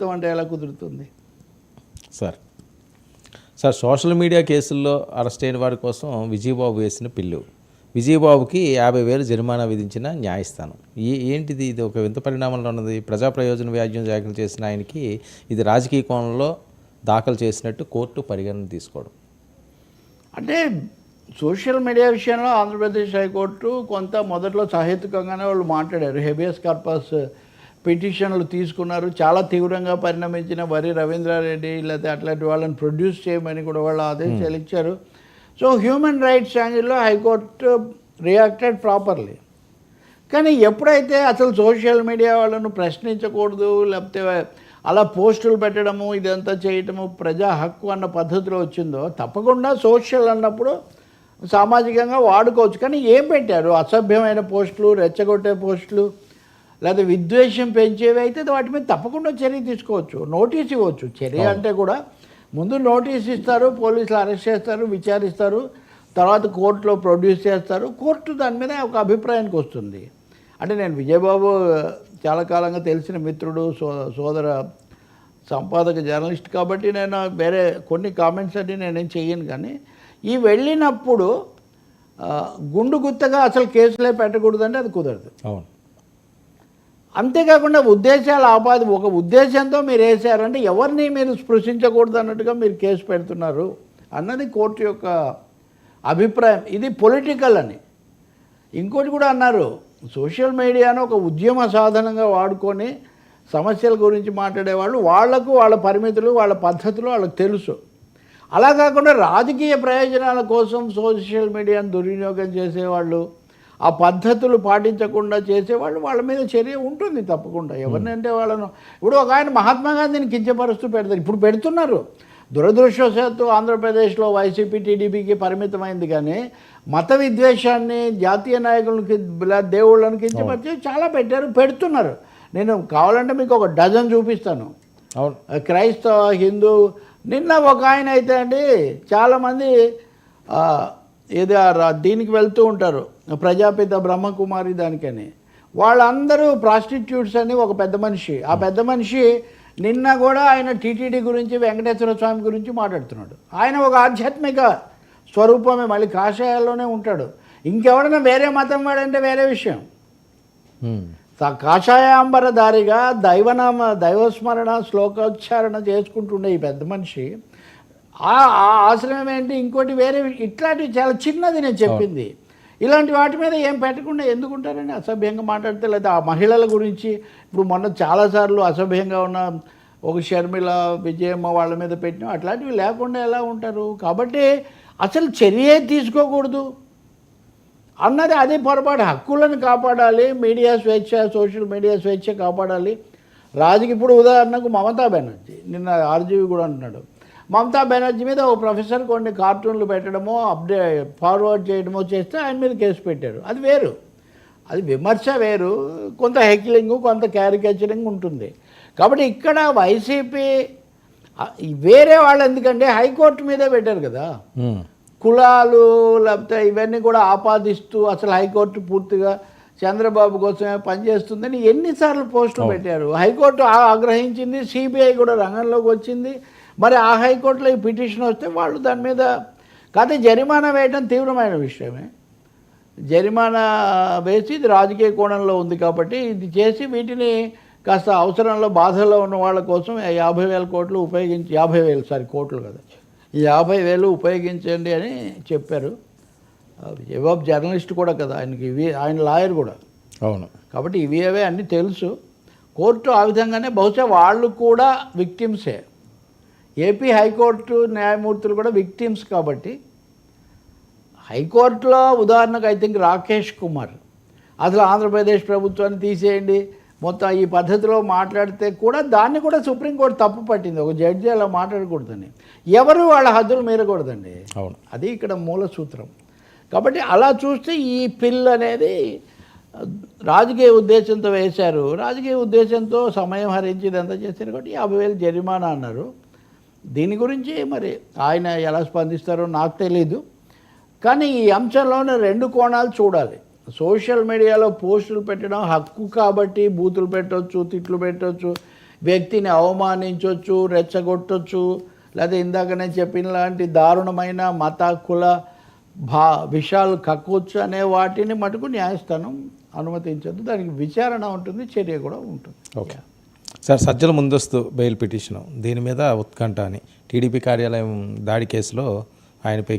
ప్రభుత్వం అంటే ఎలా కుదురుతుంది? సార్ సోషల్ మీడియా కేసుల్లో అరెస్ట్ అయిన వారి కోసం విజయబాబు వేసిన పిల్లు. విజయబాబుకి 50,000 జరిమానా విధించిన న్యాయస్థానం. ఏంటిది? ఇది ఒక వింత పరిణామంలో ఉన్నది. ప్రజా ప్రయోజన వ్యాజ్యం దాఖలు చేసిన ఆయనకి ఇది రాజకీయ కోణంలో దాఖలు చేసినట్టు కోర్టు పరిగణన తీసుకోవడం. అంటే సోషల్ మీడియా విషయంలో ఆంధ్రప్రదేశ్ హైకోర్టు కొంత మొదట్లో సహేతుకంగానే వాళ్ళు మాట్లాడారు. హెబియస్ కార్పస్ పిటిషన్లు తీసుకున్నారు. చాలా తీవ్రంగా పరిణమించిన వరి రవీంద్రారెడ్డి లేకపోతే అట్లాంటి వాళ్ళని ప్రొడ్యూస్ చేయమని కూడా వాళ్ళు ఆదేశాలు ఇచ్చారు. సో హ్యూమన్ రైట్స్ యాంగిల్లో హైకోర్టు రియాక్టెడ్ ప్రాపర్లీ. కానీ ఎప్పుడైతే అసలు సోషల్ మీడియా వాళ్ళను ప్రశ్నించకూడదు, లేకపోతే అలా పోస్టులు పెట్టడము ఇదంతా చేయటము ప్రజా హక్కు అన్న పద్ధతిలో వచ్చిందో, తప్పకుండా సోషల్ అన్నప్పుడు సామాజికంగా వాడుకోవచ్చు. కానీ ఏం పెట్టారు? అసభ్యమైన పోస్టులు, రెచ్చగొట్టే పోస్టులు, లేదా విద్వేషం పెంచేవి అయితే వాటి మీద తప్పకుండా చర్య తీసుకోవచ్చు, నోటీస్ ఇవ్వచ్చు. చర్య అంటే కూడా ముందు నోటీస్ ఇస్తారు, పోలీసులు అరెస్ట్ చేస్తారు, విచారిస్తారు, తర్వాత కోర్టులో ప్రొడ్యూస్ చేస్తారు. కోర్టు దాని మీద ఒక అభిప్రాయానికి వస్తుంది. అంటే నేను విజయబాబు చాలా కాలంగా తెలిసిన మిత్రుడు, సోదర సంపాదక జర్నలిస్ట్ కాబట్టి నేను వేరే కొన్ని కామెంట్స్ అన్ని నేనేం చెయ్యను. కానీ ఈ వెళ్ళినప్పుడు గుండు గుత్తగా అసలు కేసులే పెట్టకూడదంటే అది కుదరదు. అవును. అంతేకాకుండా ఉద్దేశాలు ఒక ఉద్దేశంతో మీరు వేసారంటే ఎవరిని మీరు స్పృశించకూడదు అన్నట్టుగా మీరు కేసు పెడుతున్నారు అన్నది కోర్టు యొక్క అభిప్రాయం. ఇది పొలిటికల్ అని. ఇంకోటి కూడా అన్నారు, సోషల్ మీడియాను ఒక ఉద్యమ సాధనంగా వాడుకొని సమస్యల గురించి మాట్లాడేవాళ్ళు, వాళ్లకు వాళ్ళ పరిమితులు, వాళ్ళ పద్ధతులు వాళ్ళకి తెలుసు. అలా కాకుండా రాజకీయ ప్రయోజనాల కోసం సోషల్ మీడియాను దుర్వినియోగం చేసేవాళ్ళు, ఆ పద్ధతులు పాటించకుండా చేసేవాళ్ళు, వాళ్ళ మీద చర్య ఉంటుంది తప్పకుండా. ఎవరినంటే వాళ్ళను ఇప్పుడు ఒక ఆయన మహాత్మా గాంధీని కించపరుస్తూ పెడతారు, ఇప్పుడు పెడుతున్నారు. దురదృష్టవశాత్తు ఆంధ్రప్రదేశ్లో వైసీపీ టీడీపీకి పరిమితమైంది. కానీ మత విద్వేషాన్ని, జాతీయ నాయకులకి, దేవుళ్ళని కించపరిచి చాలా పెడుతున్నారు. నేను కావాలంటే మీకు ఒక డజన్ చూపిస్తాను. క్రైస్తవ, హిందూ. నిన్న ఒక ఆయన అయితే అండి, చాలామంది ఏదో దీనికి వెళ్తూ ఉంటారు, ప్రజాపిత బ్రహ్మకుమారి దానికని. వాళ్ళందరూ ప్రాస్టిట్యూట్స్ అని ఒక పెద్ద మనిషి. ఆ పెద్ద మనిషి నిన్న కూడా ఆయన టీటీడీ గురించి, వెంకటేశ్వర స్వామి గురించి మాట్లాడుతున్నాడు. ఆయన ఒక ఆధ్యాత్మిక స్వరూపమే, మళ్ళీ కాషాయాల్లోనే ఉంటాడు. ఇంకెవడన్నా వేరే మతం వాడంటే వేరే విషయం. కాషాయాంబరధారిగా దైవస్మరణ శ్లోకోచ్చారణ చేసుకుంటుండే ఈ పెద్ద మనిషి ఆ ఆశ్రమం ఏంటి, ఇంకోటి వేరే, ఇట్లాంటివి చాలా చిన్నది నేను చెప్పింది. ఇలాంటి వాటి మీద ఏం పెట్టకుండా ఎందుకుంటారండి? అసభ్యంగా మాట్లాడితే, లేదా ఆ మహిళల గురించి ఇప్పుడు మొన్న చాలాసార్లు అసభ్యంగా ఉన్న ఒక షర్మిల, విజయమ్మ వాళ్ళ మీద పెట్టిన అట్లాంటివి లేకుండా ఎలా ఉంటారు? కాబట్టి అసలు చర్యే తీసుకోకూడదు అన్నది అదే పొరపాటు. హక్కులను కాపాడాలి, మీడియా స్వేచ్ఛ, సోషల్ మీడియా స్వేచ్ఛ కాపాడాలి. ఇప్పుడు ఉదాహరణకు మమతా బెనర్జీ, నిన్న ఆర్జీవి కూడా అంటున్నాడు, మమతా బెనర్జీ మీద ఓ ప్రొఫెసర్ కొన్ని కార్టూన్లు పెట్టడమో ఫార్వర్డ్ చేయడమో చేస్తే ఆయన మీద కేసు పెట్టారు. అది వేరు, అది విమర్శ వేరు, కొంత హెక్లింగ్, కొంత క్యారికేచరింగ్ ఉంటుంది. కాబట్టి ఇక్కడ వైసీపీ వేరే వాళ్ళు ఎందుకంటే హైకోర్టు మీదే పెట్టారు కదా, కులాలు లేకపోతే ఇవన్నీ కూడా ఆపాదిస్తూ అసలు హైకోర్టు పూర్తిగా చంద్రబాబు కోసమే పనిచేస్తుందని ఎన్నిసార్లు పోస్టులు పెట్టారు. హైకోర్టు ఆగ్రహించింది, సిబిఐ కూడా రంగంలోకి వచ్చింది. మరి ఆ హైకోర్టులో ఈ పిటిషన్ వస్తే వాళ్ళు దాని మీద కాకపోతే జరిమానా వేయడం తీవ్రమైన విషయమే. జరిమానా వేసి ఇది రాజకీయ కోణంలో ఉంది కాబట్టి ఇది చేసి వీటిని కాస్త అవసరంలో బాధలో ఉన్న వాళ్ళ కోసం 50,000 కోట్లు ఉపయోగించి 50,000 కోట్లు కదా, ఈ 50,000 ఉపయోగించండి అని చెప్పారు. జవాబు జర్నలిస్ట్ కూడా కదా ఆయనకి, ఆయన లాయర్ కూడా. అవును. కాబట్టి ఇవి అవే అన్నీ తెలుసు. కోర్టు ఆ విధంగానే బహుశా వాళ్ళు కూడా విక్టిమ్సే. ఏపీ హైకోర్టు న్యాయమూర్తులు కూడా విక్టిమ్స్. కాబట్టి హైకోర్టులో ఉదాహరణకు ఐ థింక్ రాకేష్ కుమార్ అసలు ఆంధ్రప్రదేశ్ ప్రభుత్వాన్ని తీసేయండి మొత్తం ఈ పద్ధతిలో మాట్లాడితే కూడా దాన్ని కూడా సుప్రీంకోర్టు తప్పు పట్టింది. ఒక జడ్జి అలా మాట్లాడకూడదని, ఎవరు వాళ్ళ హద్దులు మీరకూడదండి. అవును, అది ఇక్కడ మూల సూత్రం. కాబట్టి అలా చూస్తే ఈ పిల్ అనేది రాజకీయ ఉద్దేశంతో వేశారు. రాజకీయ ఉద్దేశంతో సమయం హరించి ఇదంతా చేశారు కాబట్టి 50,000 జరిమానా అన్నారు. దీని గురించి మరి ఆయన ఎలా స్పందిస్తారో నాకు తెలీదు. కానీ ఈ అంశంలోనే 2 కోణాలు చూడాలి. సోషల్ మీడియాలో పోస్టులు పెట్టడం హక్కు కాబట్టి బూతులు పెట్టవచ్చు, తిట్లు పెట్టవచ్చు, వ్యక్తిని అవమానించవచ్చు, రెచ్చగొట్టొచ్చు, లేదా ఇందాక నేను చెప్పిన లాంటి దారుణమైన మత కుల విషయాలు కక్కొచ్చు అనే వాటిని మటుకు న్యాయస్థానం అనుమతించదు. దానికి విచారణ ఉంటుంది, చర్య కూడా ఉంటుంది. ఓకే సార్, సజ్జల ముందస్తు బెయిల్ పిటిషన్ దీని మీద ఉత్కంఠ అని టీడీపీ కార్యాలయం దాడి కేసులో ఆయనపై